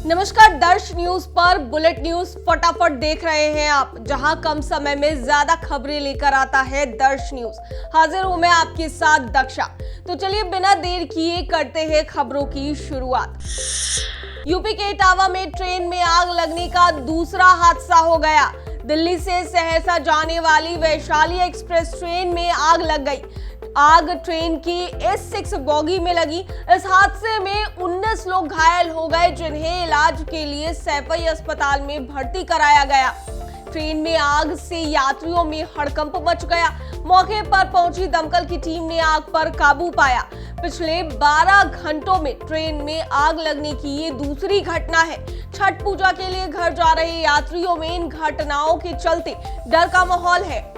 नमस्कार, दर्श न्यूज पर बुलेट न्यूज फटाफट देख रहे हैं आप, जहां कम समय में ज्यादा खबरें लेकर आता है दर्श न्यूज। हाजिर हूं मैं आपके साथ दक्षा। तो चलिए बिना देर किए करते हैं खबरों की शुरुआत। यूपी के इटावा में ट्रेन में आग लगने का दूसरा हादसा हो गया। दिल्ली से सहरसा जाने वाली वैशाली एक्सप्रेस ट्रेन में आग लग गई। आग ट्रेन की S6 बोगी में लगी। इस हादसे में 19 लोग घायल हो गए, जिन्हें इलाज के लिए सैफई अस्पताल में भर्ती कराया गया। ट्रेन में आग से यात्रियों में हड़कंप मच गया। मौके पर पहुंची दमकल की टीम ने आग पर काबू पाया। पिछले 12 घंटों में ट्रेन में आग लगने की ये दूसरी घटना है। छठ पूजा के लिए घर जा रहे यात्रियों में इन घटनाओं के चलते डर का माहौल है।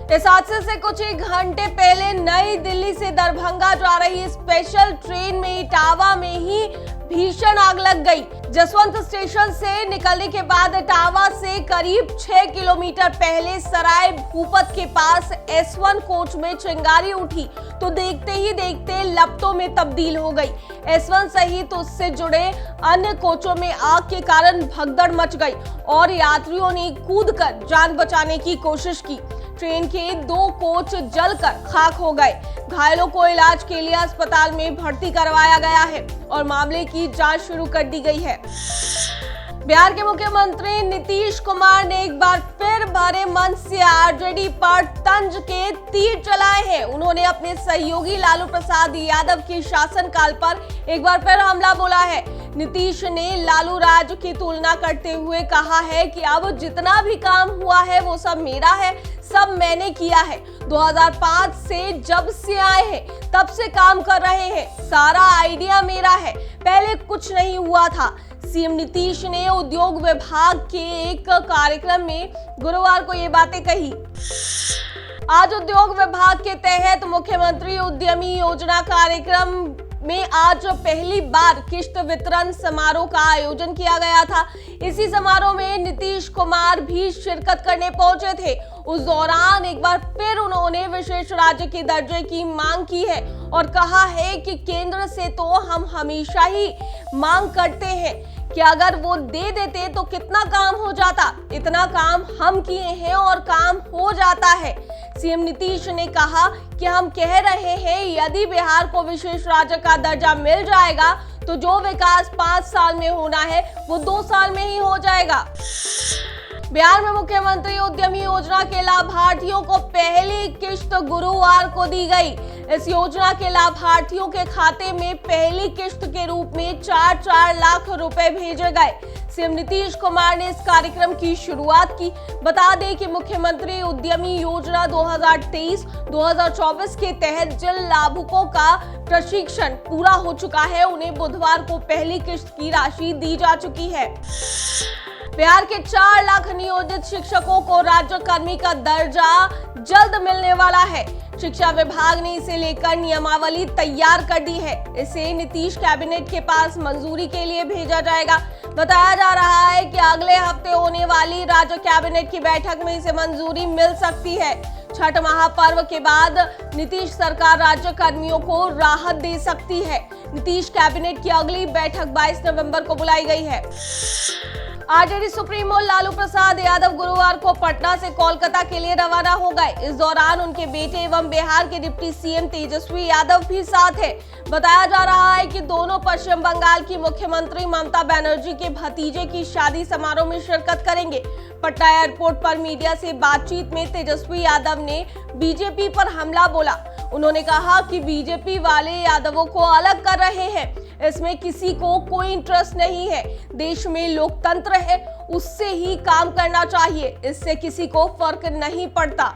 इस हादसे से कुछ ही घंटे पहले नई दिल्ली से दरभंगा जा रही स्पेशल ट्रेन में इटावा में ही भीषण आग लग गई। जसवंत स्टेशन से निकलने के बाद इटावा से करीब 6 किलोमीटर पहले सराय भूपत के पास S1 कोच में चिंगारी उठी तो देखते ही देखते लपटों में तब्दील हो गई। S1 सहित उससे जुड़े अन्य कोचों में आग के कारण भगदड़ मच गई और यात्रियों ने कूदकर जान बचाने की कोशिश की। ट्रेन के 2 कोच जलकर खाक हो गए। घायलों को इलाज के लिए अस्पताल में भर्ती करवाया गया है और मामले की जांच शुरू कर दी गई है। बिहार के मुख्यमंत्री नीतीश कुमार ने एक बार फिर भरे मन से आरजेडी पर तंज के तीर चलाए हैं। उन्होंने अपने सहयोगी लालू प्रसाद यादव के शासनकाल पर एक बार फिर हमला बोला है। नीतीश ने लालू राज की तुलना करते हुए कहा है कि अब जितना भी काम हुआ है वो सब मेरा है, सब मैंने किया है। 2005 से जब से आए हैं तब से काम कर रहे हैं, सारा आइडिया मेरा है, पहले कुछ नहीं हुआ था। सीएम नीतीश ने उद्योग विभाग के एक कार्यक्रम में गुरुवार को ये बातें कही। आज उद्योग विभाग के तहत मुख्यमंत्री उद्यमी योजना कार्यक्रम में आज पहली बार किश्त वितरण समारोह का आयोजन किया गया था। इसी समारोह में नीतीश कुमार भी शिरकत करने पहुंचे थे। उस दौरान एक बार फिर उन्होंने विशेष राज्य के दर्जे की मांग की है और कहा है कि केंद्र से तो हम हमेशा ही मांग करते हैं कि अगर वो दे देते तो कितना काम हो जाता। इतना काम हम किए हैं और काम हो जाता है। सीएम नीतीश ने कहा कि हम कह रहे हैं यदि बिहार को विशेष राज्य का दर्जा मिल जाएगा तो जो विकास 5 साल में होना है वो 2 साल में ही हो जाएगा। बिहार में मुख्यमंत्री उद्यमी योजना के लाभार्थियों को पहली किश्त गुरुवार को दी गई। इस योजना के लाभार्थियों के खाते में पहली किश्त के रूप में 4-4 लाख रुपए भेजे गए। सीएम नीतीश कुमार ने इस कार्यक्रम की शुरुआत की। बता दें कि मुख्यमंत्री उद्यमी योजना 2023-2024 के तहत जिन लाभुकों का प्रशिक्षण पूरा हो चुका है उन्हें बुधवार को पहली किश्त की राशि दी जा चुकी है। बिहार के 4 लाख नियोजित शिक्षकों को राज्य कर्मी का दर्जा जल्द मिलने वाला है। शिक्षा विभाग ने इसे लेकर नियमावली तैयार कर दी है। इसे नीतीश कैबिनेट के पास मंजूरी के लिए भेजा जाएगा। बताया जा रहा है कि अगले हफ्ते होने वाली राज्य कैबिनेट की बैठक में इसे मंजूरी मिल सकती है। छठ महापर्व के बाद नीतीश सरकार राज्य कर्मियों को राहत दे सकती है। नीतीश कैबिनेट की अगली बैठक 22 नवंबर को बुलाई गई है। आरजेडी सुप्रीमो लालू प्रसाद यादव गुरुवार को पटना से कोलकाता के लिए रवाना हो गए। इस दौरान उनके बेटे एवं बिहार के डिप्टी सीएम तेजस्वी यादव भी साथ हैं। बताया जा रहा है कि दोनों पश्चिम बंगाल की मुख्यमंत्री ममता बनर्जी के भतीजे की शादी समारोह में शिरकत करेंगे। पटना एयरपोर्ट पर मीडिया से बातचीत में तेजस्वी यादव ने बीजेपी पर हमला बोला। उन्होंने कहा कि बीजेपी वाले यादवों को अलग कर रहे हैं, इसमें किसी को कोई इंटरेस्ट नहीं है। देश में लोकतंत्र है, उससे ही काम करना चाहिए, इससे किसी को फर्क नहीं पड़ता।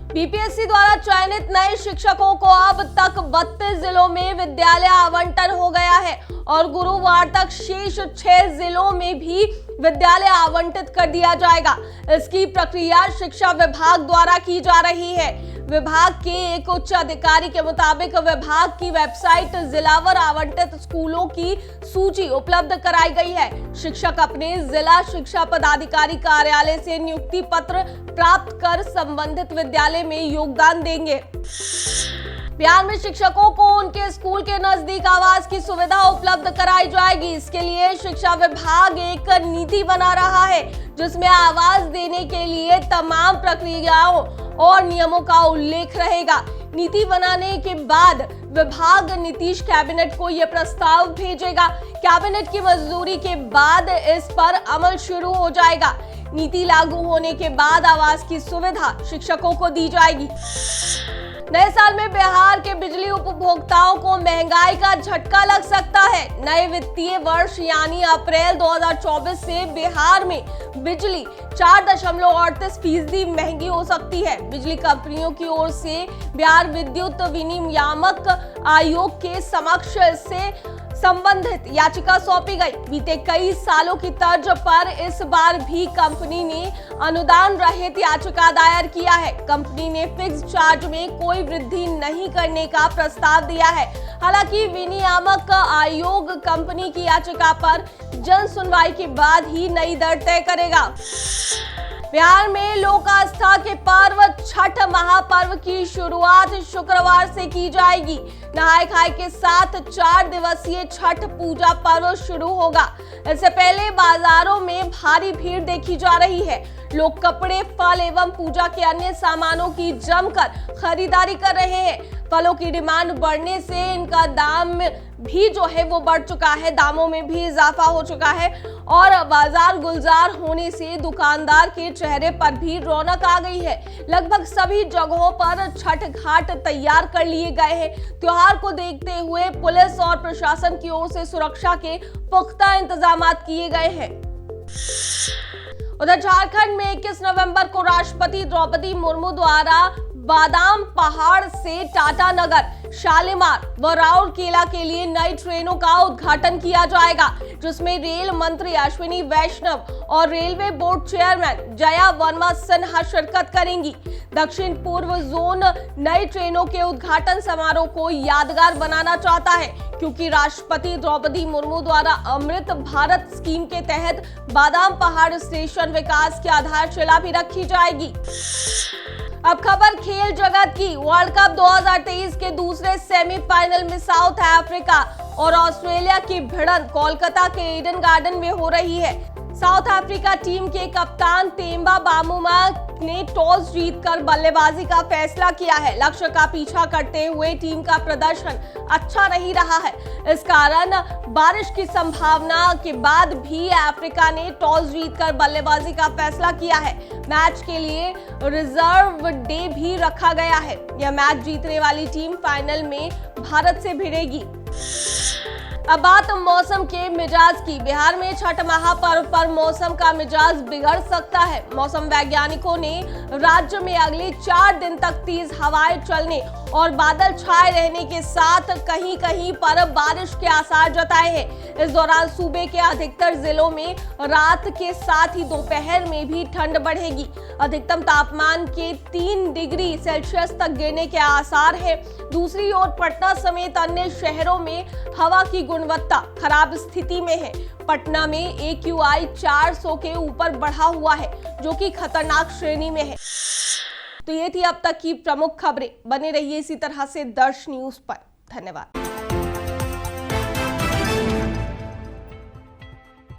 बीपीएससी द्वारा चयनित नए शिक्षकों को अब तक 32 जिलों में विद्यालय आवंटन हो गया है और गुरुवार तक शेष 6 जिलों में भी विद्यालय आवंटित कर दिया जाएगा। इसकी प्रक्रिया शिक्षा विभाग द्वारा की जा रही है। विभाग के एक उच्च अधिकारी के मुताबिक विभाग की वेबसाइट जिलावार आवंटित स्कूलों की सूची उपलब्ध कराई गई है। शिक्षक अपने जिला शिक्षा पदाधिकारी कार्यालय से नियुक्ति पत्र प्राप्त कर संबंधित विद्यालय में योगदान देंगे। बिहार में शिक्षकों को उनके स्कूल के नजदीक आवास की सुविधा उपलब्ध कराई जाएगी। इसके लिए शिक्षा विभाग एक नीति बना रहा है जिसमें आवास देने के लिए तमाम प्रक्रियाओं और नियमों का उल्लेख रहेगा। नीति बनाने के बाद विभाग नीतीश कैबिनेट को यह प्रस्ताव भेजेगा। कैबिनेट की मंजूरी के बाद इस पर अमल शुरू हो जाएगा। नीति लागू होने के बाद आवास की सुविधा शिक्षकों को दी जाएगी। नए साल में बिहार के बिजली उपभोक्ताओं को महंगाई का झटका लग सकता है। नए वित्तीय वर्ष यानी अप्रैल 2024 से बिहार में बिजली 4.38% महंगी हो सकती है। बिजली कंपनियों की ओर से बिहार विद्युत विनियामक आयोग के समक्ष इससे संबंधित याचिका सौंपी गई। बीते कई सालों की तर्ज पर इस बार भी कंपनी ने अनुदान रहित याचिका दायर किया है। कंपनी ने फिक्स चार्ज में कोई वृद्धि नहीं करने का प्रस्ताव दिया है। हालांकि विनियामक आयोग कंपनी की याचिका पर जन सुनवाई के बाद ही नई दर तय करेगा। बिहार में लोक आस्था के पर्व छठ महापर्व की शुरुआत शुक्रवार से की जाएगी। नहाय खाए के साथ 4 दिवसीय छठ पूजा पर्व शुरू होगा। इससे पहले बाजारों में भारी भीड़ देखी जा रही है। लोग कपड़े, फल एवं पूजा के अन्य सामानों की जमकर खरीदारी कर रहे हैं। फलों की डिमांड बढ़ने से इनका दाम भी जो है वो बढ़ चुका है। दामों में भी इजाफा हो चुका है और बाजार गुलजार होने से दुकानदार के चेहरे पर भी रौनक आ गई है। लगभग सभी जगहों पर छठ घाट तैयार कर लिए गए हैं। त्योहार को देखते हुए पुलिस और प्रशासन की ओर से सुरक्षा के पुख्ता इंतजाम किए गए हैं। उधर झारखंड में 21 नवंबर को राष्ट्रपति द्रौपदी मुर्मू द्वारा बादाम पहाड़ से टाटानगर, शालीमार व राउरकेला के लिए नई ट्रेनों का उद्घाटन किया जाएगा, जिसमें रेल मंत्री अश्विनी वैष्णव और railway board chairman Jaya Verma Sinha शिरकत करेंगी। दक्षिण पूर्व जोन नई ट्रेनों के उद्घाटन समारोह को यादगार बनाना चाहता है, क्योंकि राष्ट्रपति द्रौपदी मुर्मू द्वारा अमृत भारत स्कीम के तहत बादाम पहाड़ स्टेशन विकास की आधारशिला भी रखी जाएगी। अब खबर खेल जगत की। वर्ल्ड कप 2023 के दूसरे सेमीफाइनल में साउथ अफ्रीका और ऑस्ट्रेलिया की भिड़ंत कोलकाता के ईडन गार्डन में हो रही है। साउथ अफ्रीका टीम के कप्तान तेम्बा बामुमा ने टॉस जीतकर बल्लेबाजी का फैसला किया है। लक्ष्य का पीछा करते हुए टीम का प्रदर्शन अच्छा नहीं रहा है। इस कारण बारिश की संभावना के बाद भी अफ्रीका ने टॉस जीतकर बल्लेबाजी का फैसला किया है। मैच के लिए रिजर्व डे भी रखा गया है। यह मैच जीतने वाली टीम फाइनल में भारत से भिड़ेगी। अब बात मौसम के मिजाज की। बिहार में छठ महापर्व पर मौसम का मिजाज बिगड़ सकता है। मौसम वैज्ञानिकों ने राज्य में अगले 4 दिन तक तेज हवाएं चलने और बादल छाए रहने के साथ कहीं कहीं पर बारिश के आसार जताए हैं। इस दौरान सूबे के अधिकतर जिलों में रात के साथ ही दोपहर में भी ठंड बढ़ेगी। अधिकतम तापमान के 3 डिग्री सेल्सियस तक गिरने के आसार है। दूसरी ओर पटना समेत अन्य शहरों में हवा की गुणवत्ता खराब स्थिति में है। पटना में AQI 400 के ऊपर बढ़ा हुआ है, जो कि खतरनाक श्रेणी में है। तो ये थी अब तक की प्रमुख खबरें। बने रहिए इसी तरह से दर्श न्यूज पर। धन्यवाद।